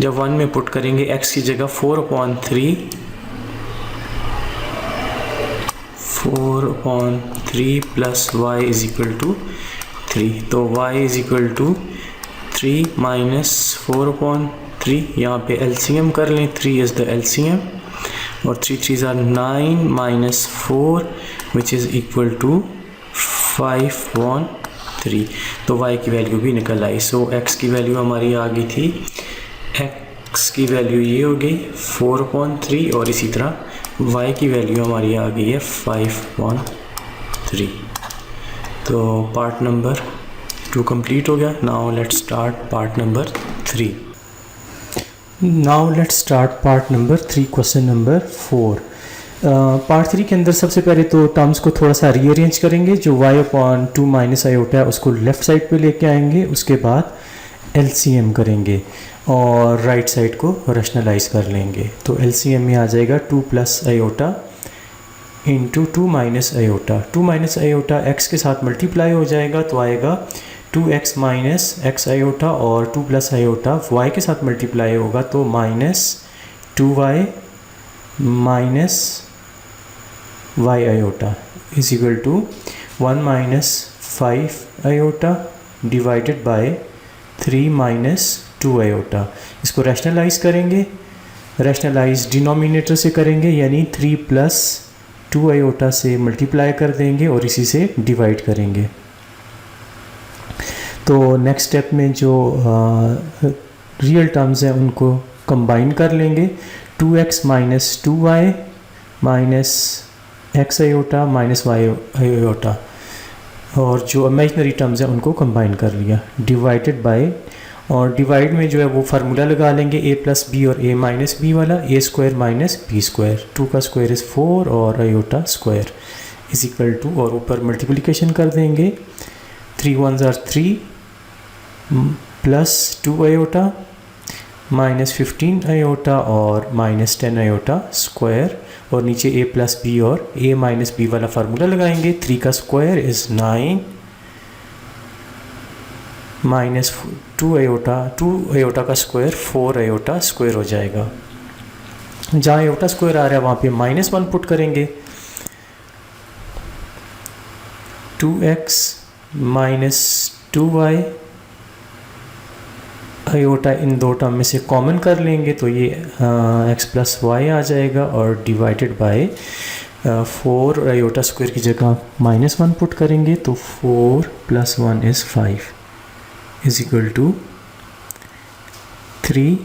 Speaker 1: जब 1 में पुट करेंगे x की जगह 4/3 plus y is equal to 3 तो y is equal to 3 minus 4/3, यहाँ पे LCM कर लें, 3 इज़ द LCM और 3 3s are 9 minus 4 which is equal to 5/3 तो y की वैल्यू भी निकल आई। सो x की वैल्यू हमारी आ गई थी, x की वैल्यू ये हो गई 4/3 और इसी तरह y की वैल्यू हमारी आ गई है 5/3। तो पार्ट नंबर 2 कंप्लीट हो गया। Now let's start part number 3। Now let's start part number 3, question number 4। Part 3 के अंदर सबसे पहले तो टर्म्स को थोड़ा सा रीअरेंज करेंगे, जो y/2 माइनस आयोटा है उसको लेफ़्ट साइड पे लेके आएंगे, उसके बाद LCM करेंगे और राइट साइड को रैशनलाइज कर लेंगे। तो LCM में आ जाएगा 2 plus iota into 2 minus iota, 2 minus iota x के साथ मल्टीप्लाई हो जाएगा तो आएगा 2x माइनस x आयोटा और 2 प्लस आयोटा y के साथ मल्टीप्लाई होगा तो -2y minus y iota is equal to 1 minus 5 iota divided by 3 minus 2 iota. इसको रैशनलाइज करेंगे, रैशनलाइज डिनोमिनेटर से करेंगे यानी 3 प्लस 2 आयोटा से मल्टीप्लाई कर देंगे और इसी से डिवाइड करेंगे। तो नेक्स्ट स्टेप में जो रियल टर्म्स हैं उनको कंबाइन कर लेंगे, 2x minus 2y minus x iota minus y iota और जो इमेजिनरी टर्म्स हैं उनको कंबाइन कर लिया, डिवाइडेड बाय, और डिवाइड में जो है वो फार्मूला लगा लेंगे a प्लस बी और a माइनस बी वाला, a square minus b square, 2 का स्क्वायर इज़ 4 और iota square is equal to, और ऊपर मल्टीप्लिकेशन कर देंगे, 3 1s are 3 plus 2 iota minus 15 iota और माइनस 10 आयोटा स्क्वायर, और नीचे a प्लस बी और a माइनस बी वाला फार्मूला लगाएंगे, 3 का स्क्वायर इज़ 9 माइनस 2 आयोटा का स्क्वायर 4 आयोटा स्क्वायर हो जाएगा। जहाँ आयोटा स्क्वायर आ रहा है वहाँ पे -1 पुट करेंगे, 2x माइनस 2y, आयोटा इन दो टर्म में से कॉमन कर लेंगे तो ये x प्लस वाई आ जाएगा, और डिवाइडेड बाय 4 आयोटा स्क्वायर की जगह -1 पुट करेंगे तो 4 plus 1 is 5 is equal to 3,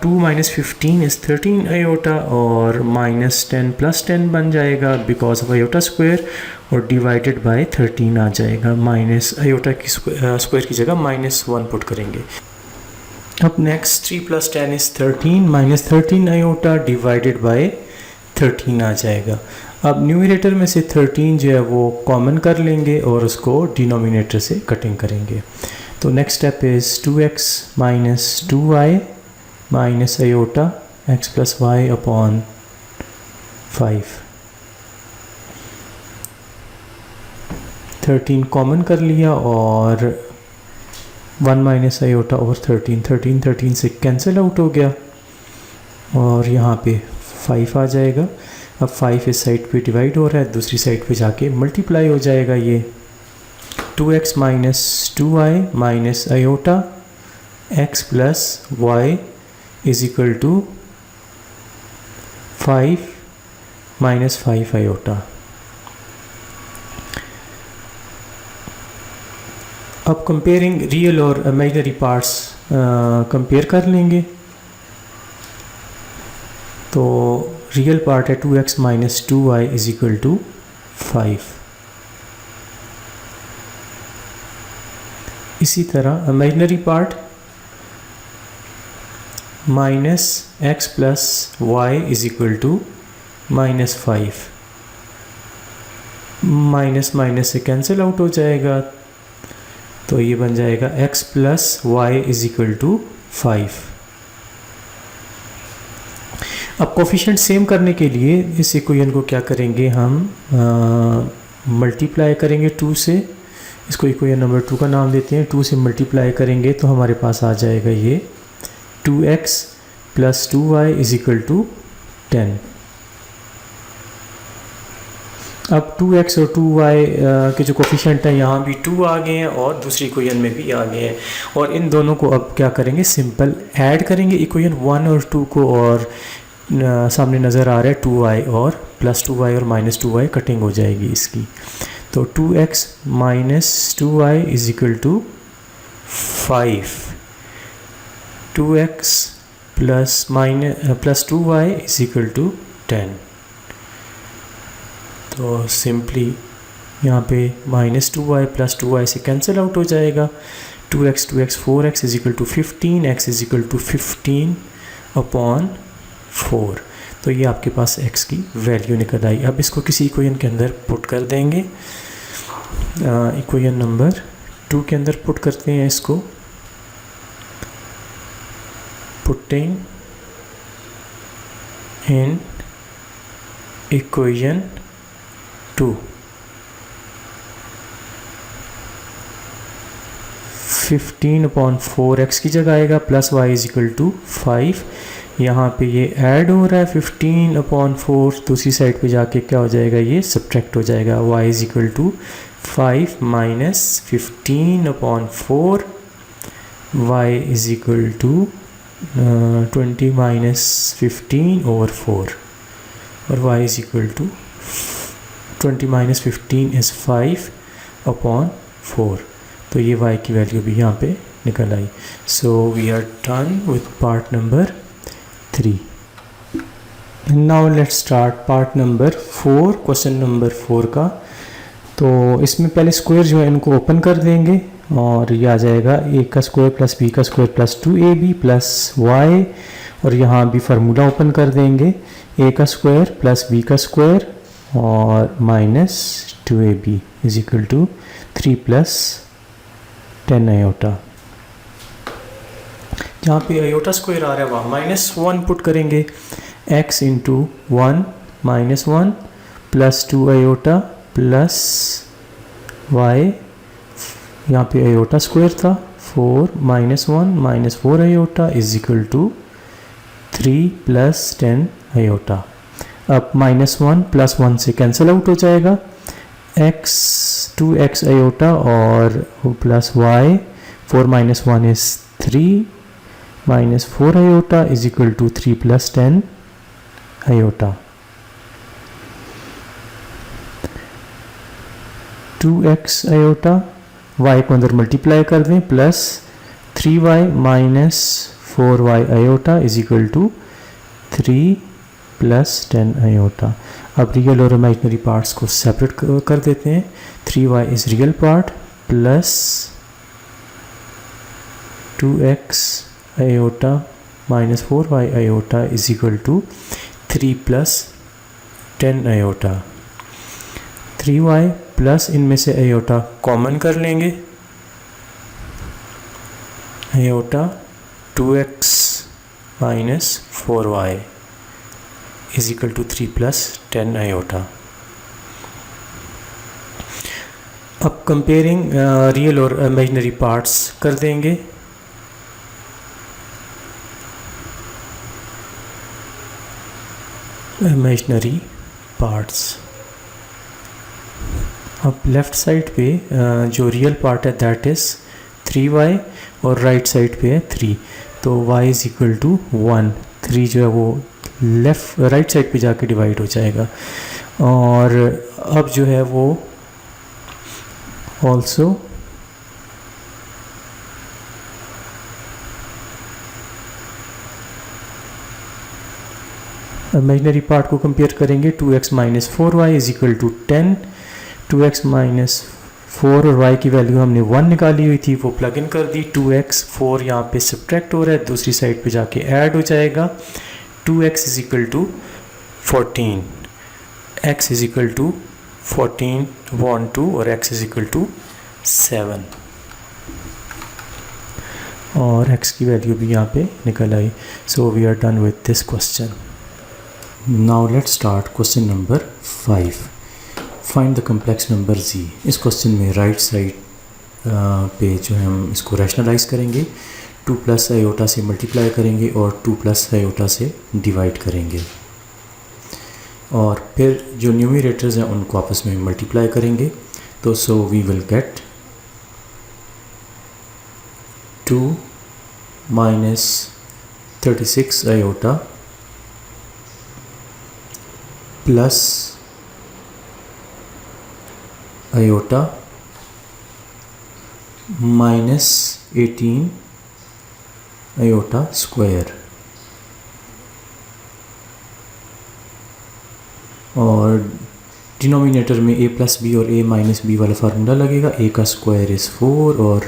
Speaker 1: 2 minus 15 is 13 iota, और माइनस 10 प्लस 10 बन जाएगा बिकॉज ऑफ आयोटा स्क्वायर, और डिवाइडेड बाय 13 आ जाएगा, माइनस आयोटा की स्क्वायर की जगह -1 पुट करेंगे। अब next 3 plus 10 is 13, minus 13 iota divided by 13 आ जाएगा। अब न्यूमरेटर में से 13 जो है वो कॉमन कर लेंगे और उसको डिनोमिनेटर से कटिंग करेंगे। तो next step is 2x minus 2y minus iota x plus y upon 5, 13 common कर लिया और 1 माइनस आयोटा और 13 से कैंसिल आउट हो गया, और यहाँ पे 5 आ जाएगा। अब 5 इस साइड पे डिवाइड हो रहा है, दूसरी साइड पे जाके मल्टीप्लाई हो जाएगा, ये 2x minus 2y minus iota x plus y is equal to 5 minus 5 iota. अब कंपेयरिंग रियल और इमेजिनरी पार्ट्स कंपेयर कर लेंगे। तो रियल पार्ट है 2x minus 2y is equal to 5। इसी तरह imaginary part minus x plus y is equal to -5, minus minus से cancel out हो जाएगा, तो ये बन जाएगा x plus y is equal to 5। अब कोफिशिएंट सेम करने के लिए इस इक्वेशन को क्या करेंगे, हम मल्टीप्लाई करेंगे 2 से, इसको इक्वेशन नंबर 2 का नाम देते हैं। 2 से मल्टीप्लाई करेंगे तो हमारे पास आ जाएगा ये 2x plus 2y is equal to 10। अब 2x और 2y के जो कोफिशिएंट हैं यहाँ भी 2 आ गए हैं और दूसरी इक्वेशन में भी आ गए हैं, और इन दोनों को अब क्या करेंगे, सिंपल ऐड करेंगे इक्वेशन 1 और 2 को, और सामने नज़र आ रहा है 2y और प्लस 2y और माइनस 2y कटिंग हो जाएगी इसकी। तो 2x minus 2y is equal to 5, 2x plus 2y is equal to 10। तो सिंपली यहाँ पे -2y प्लस 2y से कैंसिल आउट हो जाएगा, 2x 4x is equal to 15, x is equal to 15 upon 4। तो ये आपके पास x की वैल्यू निकल आई। अब इसको किसी इक्वेशन के अंदर पुट कर देंगे, इक्वेशन नंबर 2 के अंदर पुट करते हैं इसको, putting in equation 2, 15 upon 4x की जगह आएगा, plus y is equal to 5। यहाँ पे ये ऐड हो रहा है 15 अपॉन 4, दूसरी साइड पे जाके क्या हो जाएगा, ये सब्ट्रैक्ट हो जाएगा, y is equal to 5 minus 15 upon 4, y is equal to 20 minus 15 over 4, और y is equal to 20 minus 15 is 5 upon 4। तो ये y की वैल्यू भी यहाँ पे निकल आई। So we are done with part number 3। Now let's start part number 4, question number 4 का तो इसमें पहले स्क्वायर जो है इनको ओपन कर देंगे और ये आ जाएगा a का स्क्वायर प्लस b का square plus 2ab plus y, और यहाँ भी फार्मूला ओपन कर देंगे a का स्क्वायर प्लस b का स्क्वायर और minus 2ab is equal to 3 plus 10 iota. जहाँ पे आयोटा स्क्वायर आ रहा है वहाँ -1 पुट करेंगे, x into 1 -1 plus 2 iota plus y, यहाँ पे आयोटा स्क्वायर था 4 -1 -4 iota is equal to 3 plus 10 iota. अब -1 प्लस 1 से कैंसिल आउट हो जाएगा, x 2x आयोटा और plus y 4 -1 is 3 -4 iota is equal to 3 plus 10 iota. 2x iota, y को अंदर मल्टीप्लाई कर दें plus 3y minus 4y iota is equal to 3 plus 10 iota. अब रियल और इमेजिनरी पार्ट्स को सेपरेट कर देते हैं। 3y is real part plus 2x iota minus 4y iota is equal to 3 plus 10 iota. 3y plus इनमें से iota common कर लेंगे, iota 2x minus 4y is equal to 3 plus 10 iota. अब comparing real और imaginary parts कर देंगे। Imaginary parts, अब left side पे जो रियल पार्ट है दैट इज़ 3y और राइट साइड पे है 3, तो y इज़ इक्वल टू 1। 3 जो है वो राइट साइड पे जाके डिवाइड हो जाएगा, और अब जो है वो ऑल्सो इमेजिनरी पार्ट को कंपेयर करेंगे। 2x minus 4y is equal to 10। 2x minus 4 और y की वैल्यू हमने 1 निकाली हुई थी, वो प्लग इन कर दी। 2x 4 यहाँ पे सब्ट्रैक्ट हो रहा है, दूसरी साइड पे जाके ऐड हो जाएगा। 2x is equal to 14, x is equal to 14 1 2 और x इज इक्वल टू 7, और x की वैल्यू भी यहाँ पे निकल आई। So we are done with this question. Now let's start question number 5। Find the complex number z। इस question में राइट साइड पे जो है हम इसको रैशनलाइज करेंगे, 2 प्लस आयोटा से मल्टीप्लाई करेंगे और 2 प्लस आयोटा से डिवाइड करेंगे, और फिर जो न्यूमरेटर्स हैं उनको आपस में मल्टीप्लाई करेंगे। तो so we will get 2 minus 36 iota plus iota minus 18 iota square, और डिनोमिनेटर में a प्लस बी और a माइनस बी वाला फार्मूला लगेगा। a का स्क्वायर इज़ 4 और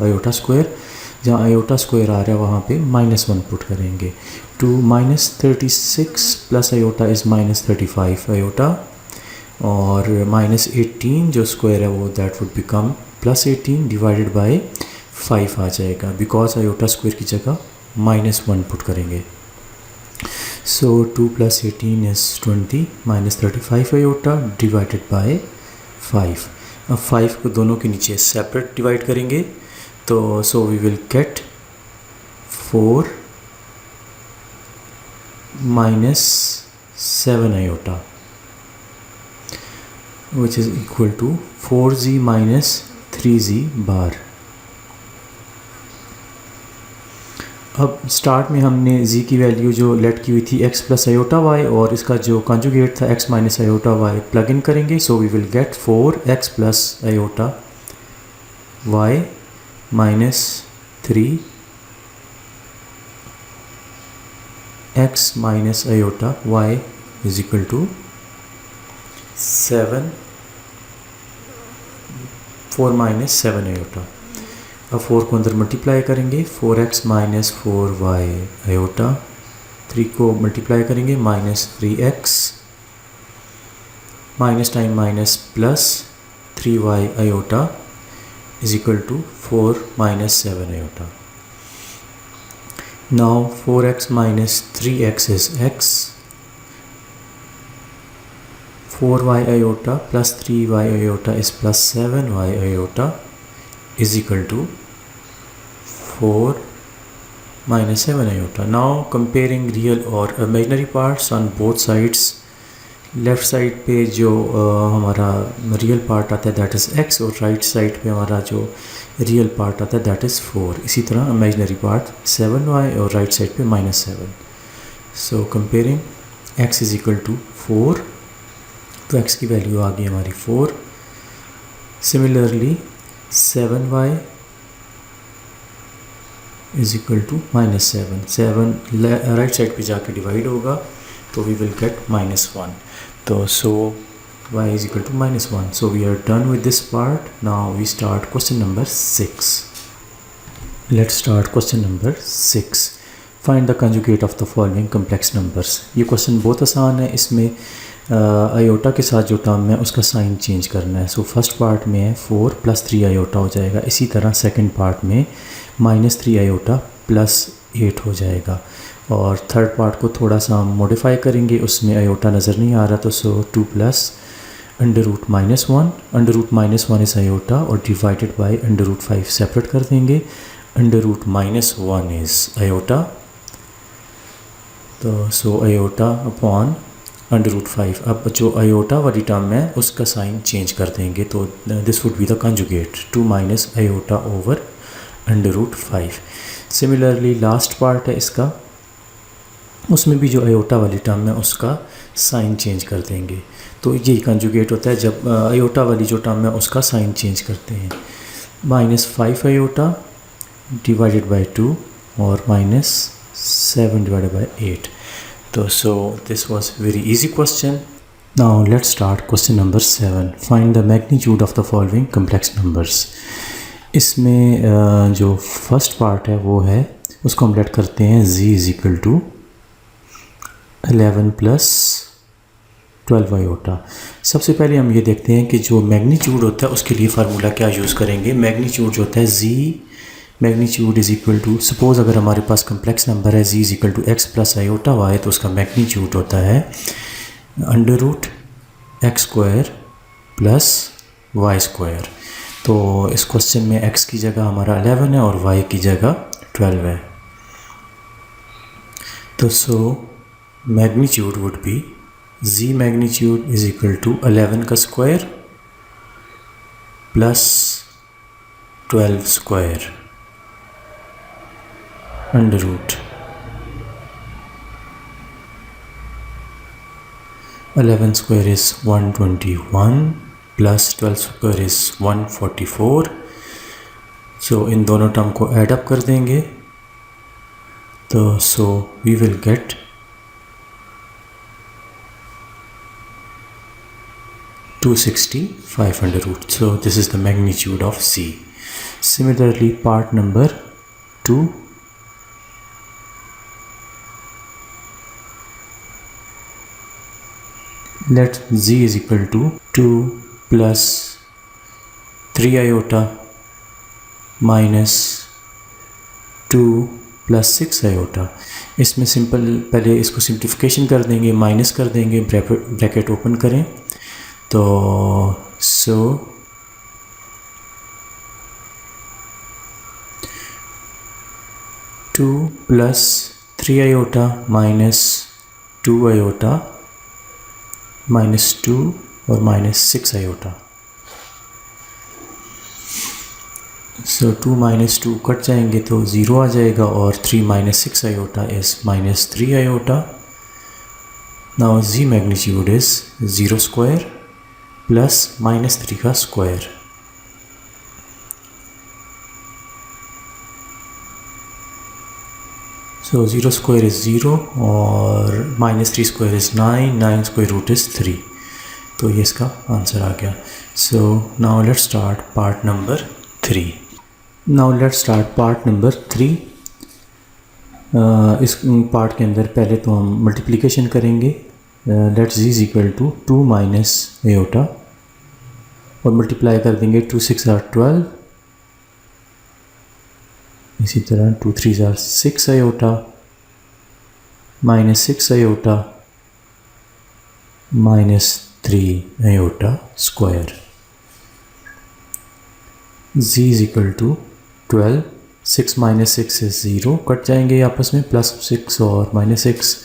Speaker 1: आयोटा स्क्वायर, जहाँ आयोटा स्क्वायर आ रहा है वहाँ पे -1 पुट करेंगे। 2 minus 36 plus iota is minus 35 iota, और माइनस 18 जो स्क्वायर है वो that would become plus 18 divided by 5 आ जाएगा, बिकॉज आयोटा स्क्वायर की जगह -1 पुट करेंगे। सो 2 plus 18 is 20 minus 35 iota divided bye 5। अब 5 को दोनों के नीचे सेपरेट डिवाइड करेंगे, तो so we will get 4 minus 7 iota which is equal to 4z minus 3z bar. अब स्टार्ट में हमने z की वैल्यू जो लेट की हुई थी x प्लस आयोटा y, और इसका जो कॉन्जुगेट था x minus iota y plug in करेंगे। So we will get 4x plus iota y minus 3x minus iota y is equal to 7 4 minus 7 iota. अब 4 को अंदर मल्टीप्लाई करेंगे, 4x माइनस 4y आयोटा। 3 को मल्टीप्लाई करेंगे, minus 3x, minus time minus plus 3y iota is equal to 4 minus 7 iota. Now 4x minus 3x is x. 4y iota plus 3y iota is plus 7y iota is equal to 4 minus 7 iota. Now comparing real or imaginary parts on both sides. Left side पे जो हमारा real part आता है that is x, और right side पे हमारा जो real part आता है दैट इज़ 4। इसी तरह इमेजिनरी पार्ट 7y और राइट साइड पे -7। So comparing x is equal to 4, तो x की वैल्यू आ गई हमारी 4। Similarly 7y is equal to -7। 7 right side पे जाके डिवाइड होगा तो we will get -1. So y is equal to -1. So we are done with this part. Now we start question number 6. Let's start question number 6. Find the conjugate of the following complex numbers. ये question बहुत आसान है। इसमें iota के साथ जो term है उसका साइन चेंज करना है। सो फर्स्ट पार्ट में है 4 + 3 आयोटा हो जाएगा। इसी तरह सेकंड पार्ट में -3 आयोटा + 8 हो जाएगा। और थर्ड पार्ट को थोड़ा सा हम मॉडिफाई करेंगे, उसमें आयोटा नज़र नहीं आ रहा, तो 2 + √-1। √-1 इस आयोटा और डिवाइडेड बाय √5 सेपरेट कर देंगे। √-1 इज़ आयोटा, तो आयोटा अपॉन √5। अब जो आयोटा वाली टर्म है उसका साइन चेंज कर देंगे, तो this would be the conjugate 2 - iota over √5। Similarly last part है इसका, उसमें भी जो आयोटा वाली टर्म है उसका साइन चेंज कर देंगे। तो यही कंजुगेट होता है जब आयोटा वाली जो टर्म है उसका साइन चेंज करते हैं। -5 आयोटा डिवाइडेड बाय 2 और -7 डिवाइडेड बाय 8। तो so this was very easy question. Now let's start question number 7। Find the magnitude of the following complex numbers. इसमें जो फर्स्ट पार्ट है वो है, उसको हम लेट करते हैं z is equal to 11 + 12 iota. सबसे पहले हम ये देखते हैं कि जो मैग्नीट्यूड होता है उसके लिए फार्मूला क्या यूज़ करेंगे। मैग्नीट्यूड जो होता है z magnitude is equal to, suppose अगर हमारे पास कम्प्लेक्स नंबर है z is equal to x + iota y, तो उसका मैग्नीट्यूड होता है √x² + y²। तो इस क्वेश्चन में x की जगह हमारा 11 है और y की जगह 12 है। तो so magnitude would be z magnitude is equal to 11 का square + 12 square √ 11 square is 121 + 12 square is 144। So इन दोनों टर्म को ऐड अप कर देंगे, तो so we will get 260 500 So this is the magnitude of C. Similarly, part number 2. Let Z is equal to 2 + 3 iota minus 2 + 6 iota। इसमें simple पहले इसको simplification कर देंगे, माइनस कर देंगे, ब्रैकेट ओपन करें, तो सो 2 + 3 iota minus 2 iota -2 और -6 iota। सो 2 - 2 कट जाएंगे तो 0 आ जाएगा, और 3 - 6 iota is -3 iota। Now Z magnitude is 0 square + -3 का स्क्वायर। So 0 square is 0 और -3 square is 9, 9 square root is 3। तो ये इसका आंसर आ गया. सो now let's start part number 3. Now let's start part number 3. इस पार्ट के अंदर पहले तो हम मल्टीप्लिकेशन करेंगे. Let's z is equal to 2 minus iota और मल्टीप्लाई कर देंगे. 2 6 आर 12. इसी तरह 2 3 are 6 iota minus 6 iota minus 3 iota square. z is equal to 12. 6 minus 6 is 0, cut जाएंगे आपस में. प्लस 6 और माइनस 6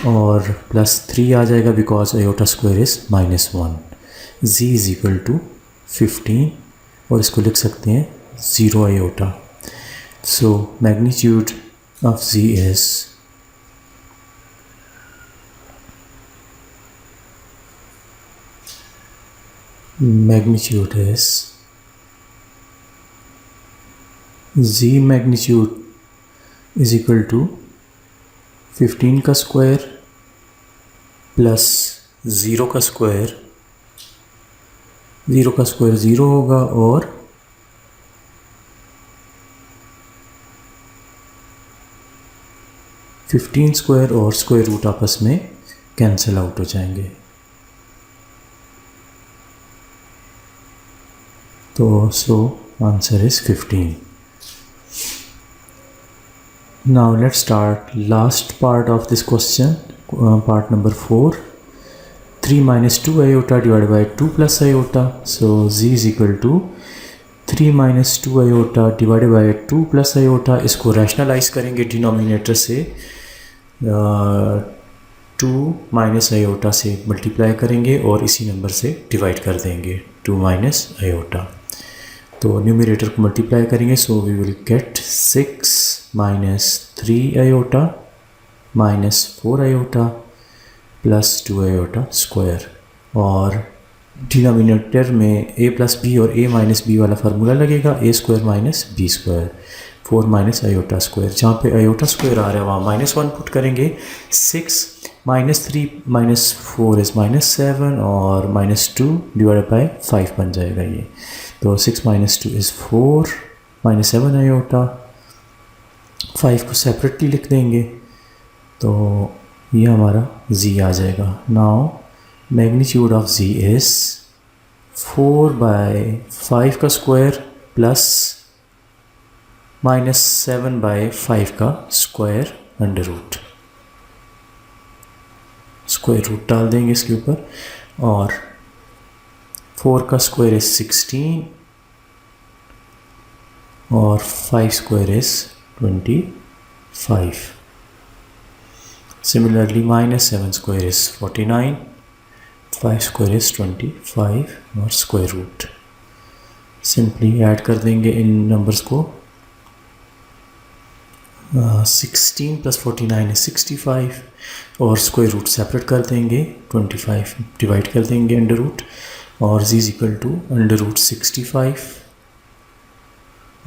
Speaker 1: और प्लस 3 आ जाएगा because iota square is -1. z is equal to 15 और इसको लिख सकते हैं 0 iota. So magnitude of z is z magnitude is equal to 15 का स्क्वायर प्लस 0 का स्क्वायर. 0 का स्क्वायर 0 होगा और स्क्वायर और स्क्वायर रूट आपस में कैंसिल आउट हो जाएंगे. तो so answer is 15. Now let's start last part of this question, part number 4. 3 minus 2 iota divided by 2 plus iota. So z is equal to 3 minus 2 iota divided by 2 plus iota. इसको rationalise करेंगे denominator से 2 minus iota से multiply करेंगे और इसी number से divide कर देंगे 2 माइनस आयोटा. तो न्यूमरेटर को मल्टीप्लाई करेंगे. So we will get 6 minus 3 iota minus 4 iota plus 2 iota square. और डिनोमिनेटर में a प्लस बी और a माइनस बी वाला फार्मूला लगेगा. a square minus b square 4 minus iota square. जहाँ पे आयोटा स्क्वायर आ रहा है वहाँ -1 पुट करेंगे. 6 माइनस 3 माइनस 4 इज़ -7 और -2 डिवाइडेड बाई 5 बन जाएगा ये. तो 6 माइनस 2 इज़ 4 -7 आयोटा. 5 को सेपरेटली लिख देंगे तो ये हमारा z आ जाएगा. Now magnitude of z is 4/5 का स्क्वायर प्लस -7/5 का square under root. Square root डाल देंगे इसके ऊपर. और 4 का स्क्वायर इज़ 16 और 5 square is 25. Similarly, -7 square is 49, 5 square is 25 और स्क्वायर रूट. सिंपली ऐड कर देंगे इन नंबर्स को. 16 प्लस 49 is 65 और स्क्वायर रूट सेपरेट कर देंगे. 25 डिवाइड कर देंगे अंडर रूट और z is equal to under root 65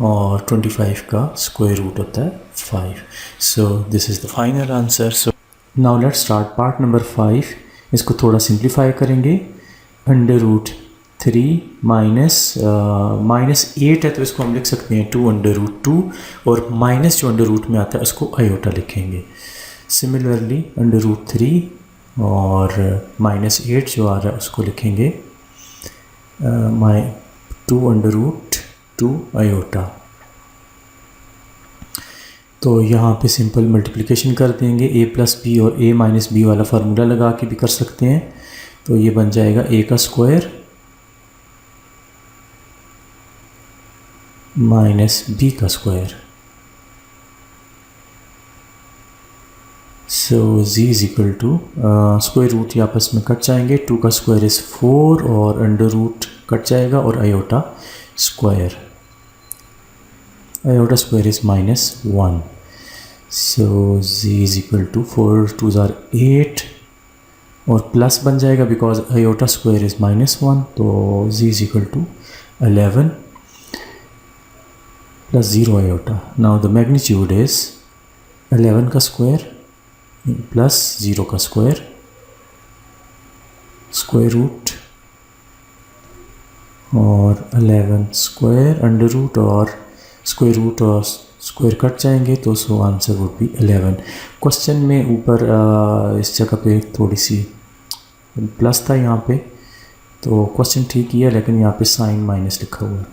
Speaker 1: और 25 का स्क्वायर रूट होता है 5. So this is the final answer. So now let's start part number 5. इसको थोड़ा सिंप्लीफाई करेंगे. अंडर रूट 3 माइनस 8 है तो इसको हम लिख सकते हैं 2 अंडर रूट 2 और माइनस जो अंडर रूट में आता है उसको आयोटा लिखेंगे. सिमिलरली अंडर रूट 3 और -8 जो आ रहा है उसको लिखेंगे 2 अंडर रूट 2 आयोटा. तो यहाँ पे सिंपल मल्टीप्लिकेशन कर देंगे. a प्लस बी और a माइनस बी वाला फार्मूला लगा के भी कर सकते हैं. तो ये बन जाएगा a का स्क्वायर माइनस b का square. So z is equal to square root आपस में कट जाएंगे. 2 का स्क्वायर इज़ 4 और अंडर रूट कट जाएगा और iota square. Iota square is -1. So z is equal to 4 2s are 8 और प्लस बन जाएगा बिकॉज आयोटा स्क्वायर इज़ -1. तो z is equal to 11 plus 0 iota. Now the magnitude is 11 का square plus 0 का square root और 11 square under root और square cut जाएंगे तो so answer would be 11। Question में ऊपर इस जगह पे थोड़ी सी प्लस था यहाँ पे, तो क्वेश्चन ठीक ही है, लेकिन यहाँ पे साइन माइनस लिखा हुआ है।